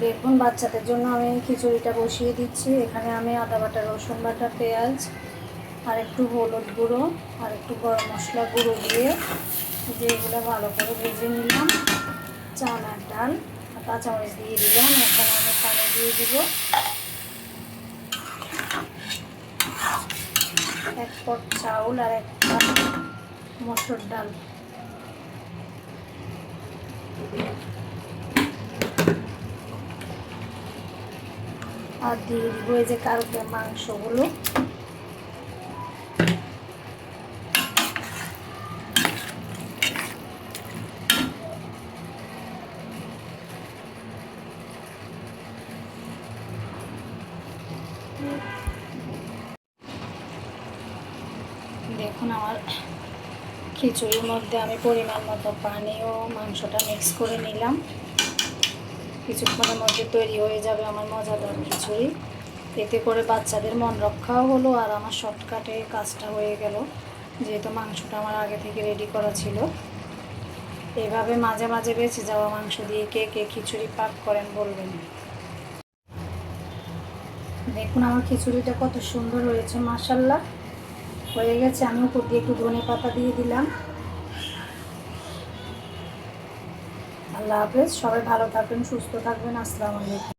দেখুন বাচ্চাদের জন্য আমি খিচুড়িটা বসিয়ে দিচ্ছি। এখানে আমি আদা বাটা, রসুন বাটা, পেঁয়াজ আর একটু হলুদ গুঁড়ো আর একটু গরম মশলা গুঁড়ো দিয়ে যেগুলো ভালো করে ভেজে নিলাম। চানার ডাল আর কাঁচামরিচ দিয়ে দিলাম। এখানে আমি পানি দিয়ে দিব 1 পট চাউল আর 1 কাপ মসুর ডাল। আর দিয়ে দিব এই যে কালকে মাংসগুলো। দেখুন আমার খিচুড়ির মধ্যে আমি পরিমাণ মতো পানি ও মাংসটা মিক্স করে নিলাম। কিছুক্ষণের মধ্যে তৈরি হয়ে যাবে আমার মজাদার খিচুড়ি। এতে করে বাচ্চাদের মন রক্ষাও হলো আর আমার শর্টকাটে কাজটা হয়ে গেল, যেহেতু মাংসটা আমার আগে থেকে রেডি করা ছিল। এভাবে মাঝে মাঝে বেঁচে যাওয়া মাংস দিয়ে কে কে খিচুড়ি পাক করেন বলবেন। দেখুন আমার খিচুড়িটা কত সুন্দর হয়েছে, মাশাআল্লাহ হয়ে গেছে। আমি উপর দিয়ে একটু ধনেপাতা দিয়ে দিলাম। আল্লাহ হাফেজ, সবাই ভালো থাকবেন, সুস্থ থাকবেন। আসসালামু আলাইকুম।